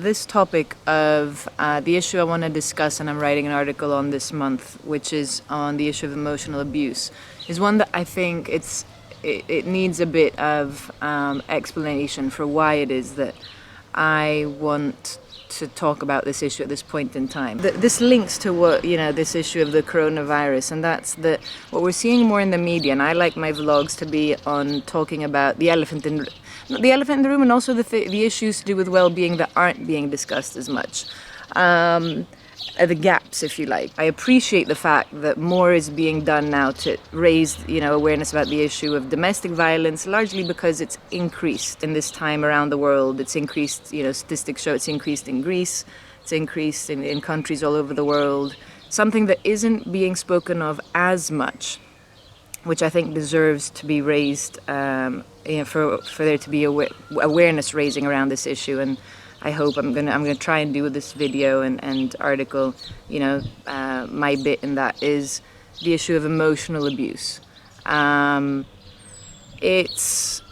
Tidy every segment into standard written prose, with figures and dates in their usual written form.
This topic of the issue I want to discuss, and I'm writing an article on this month, which is on the issue of emotional abuse, is one that I think it needs a bit of explanation for why it is that I want to talk about this issue at this point in time. This links to what, this issue of the coronavirus, and that's what we're seeing more in the media, and I like my vlogs to be on talking about the elephant in the room, and also the issues to do with well-being that aren't being discussed as much. The gaps, if you like. I appreciate the fact that more is being done now to raise, awareness about the issue of domestic violence, largely because it's increased in this time around the world. It's increased, statistics show it's increased in Greece, it's increased in countries all over the world. Something that isn't being spoken of as much, which I think deserves to be raised, for there to be awareness raising around this issue. And I hope I'm gonna try and do with this video and article, my bit in that is the issue of emotional abuse. It's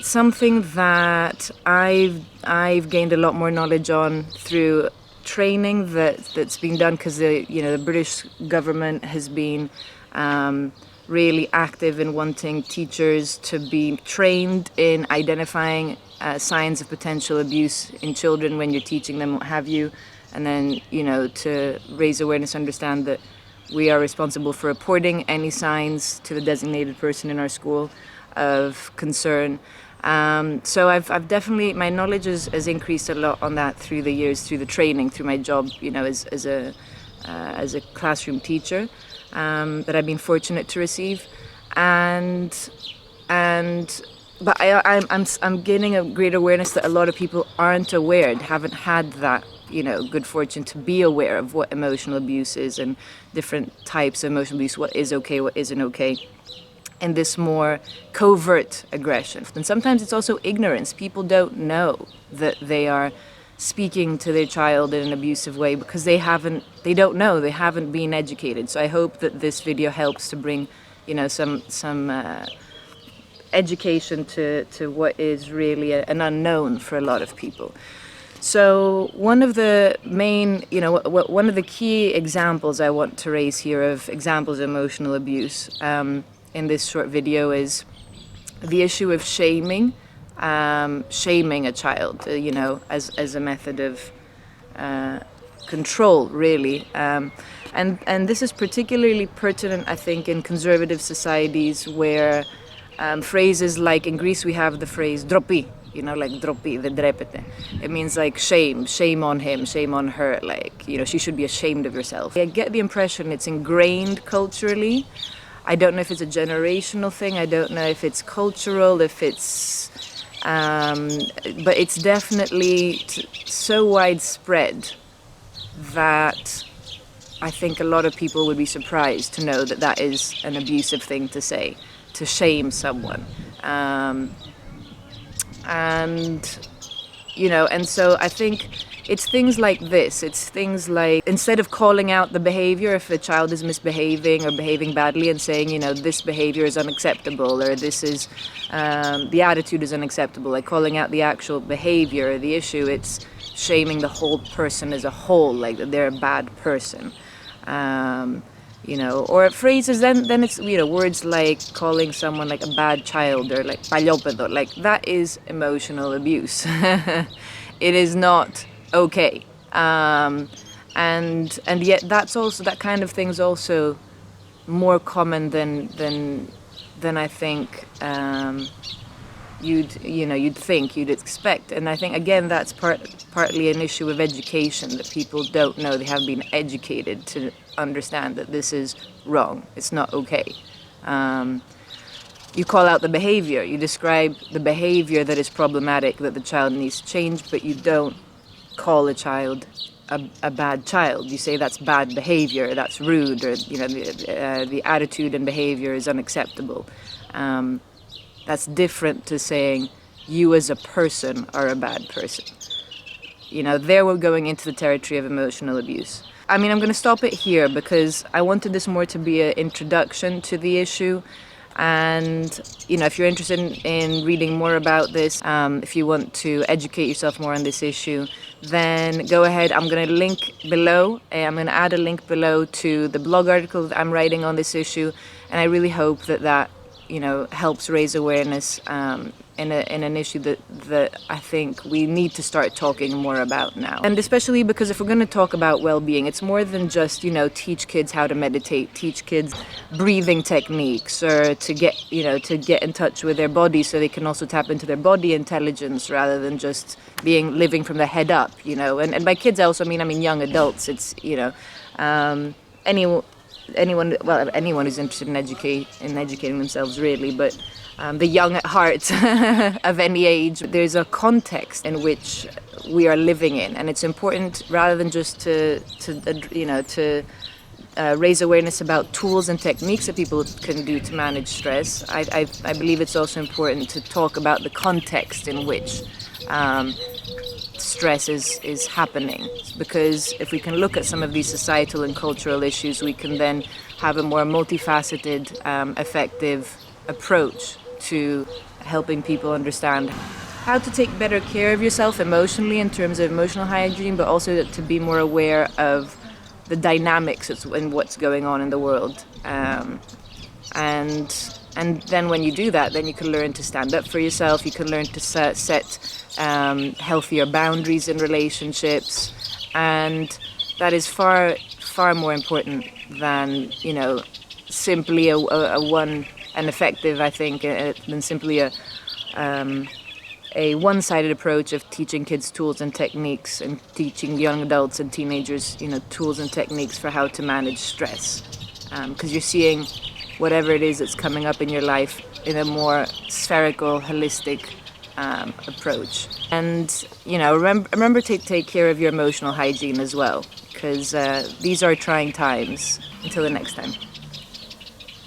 something that I've gained a lot more knowledge on through training that's been done, because the British government has been really active in wanting teachers to be trained in identifying signs of potential abuse in children when you're teaching them, what have you, and then to raise awareness, understand that we are responsible for reporting any signs to the designated person in our school of concern. So I've definitely, my knowledge has increased a lot on that through the years, through the training, through my job, as a classroom teacher, that I've been fortunate to receive, but I'm gaining a great awareness that a lot of people aren't aware, haven't had that good fortune to be aware of what emotional abuse is and different types of emotional abuse, what is okay, what isn't okay, and this more covert aggression. And sometimes it's also ignorance. People don't know that they are speaking to their child in an abusive way because they don't know, they haven't been educated. So I hope that this video helps to bring some education to what is really an unknown for a lot of people. So one of the main, one of the key examples I want to raise here of examples of emotional abuse in this short video is the issue of shaming a child, as a method of control, really. And this is particularly pertinent, I think, in conservative societies where phrases like, in Greece we have the phrase dropi, like dropi, the drepete. It means like shame on him, shame on her, like, she should be ashamed of herself. I get the impression it's ingrained culturally. I don't know if it's a generational thing, I don't know if it's cultural, if it's, but it's definitely so widespread that I think a lot of people would be surprised to know that that is an abusive thing to say, to shame someone. And so I think it's things like this. It's things like, instead of calling out the behavior, if a child is misbehaving or behaving badly and saying, this behavior is unacceptable, or this is, the attitude is unacceptable, like calling out the actual behavior or the issue, it's shaming the whole person as a whole, like that they're a bad person. Or phrases, then it's, words like calling someone like a bad child or like palyopedo, like that is emotional abuse. It is not okay. And yet that kind of thing's also more common than I think you'd expect. And I think, again, that's partly an issue of education, that people don't know, they haven't been educated to understand that this is wrong, it's not okay. You call out the behavior, you describe the behavior that is problematic, that the child needs to change, but you don't call a child a bad child. You say that's bad behavior, that's rude, or the attitude and behavior is unacceptable. That's different to saying you as a person are a bad person. There we're going into the territory of emotional abuse. I'm going to stop it here because I wanted this more to be an introduction to the issue. And, if you're interested in reading more about this, if you want to educate yourself more on this issue, then go ahead. I'm going to link below. I'm going to add a link below to the blog article that I'm writing on this issue. And I really hope that helps raise awareness in an issue that I think we need to start talking more about now. And especially because if we're going to talk about well-being, it's more than just, teach kids how to meditate, teach kids breathing techniques, or to get in touch with their body so they can also tap into their body intelligence rather than just living from the head up, And by kids I also mean young adults. It's, anyone who's interested in educating themselves, really, but the young at heart of any age. There's a context in which we are living in, and it's important, rather than just to raise awareness about tools and techniques that people can do to manage stress. I believe it's also important to talk about the context in which stress is happening, because if we can look at some of these societal and cultural issues, we can then have a more multifaceted, effective approach to helping people understand how to take better care of yourself emotionally in terms of emotional hygiene, but also to be more aware of the dynamics and what's going on in the world. And then when you do that, then you can learn to stand up for yourself. You can learn to set healthier boundaries in relationships, and that is far more important than simply an effective, I think, than simply a one-sided approach of teaching kids tools and techniques and teaching young adults and teenagers tools and techniques for how to manage stress, because you're seeing whatever it is that's coming up in your life in a more spherical, holistic approach. And remember to take care of your emotional hygiene as well, because these are trying times. Until the next time.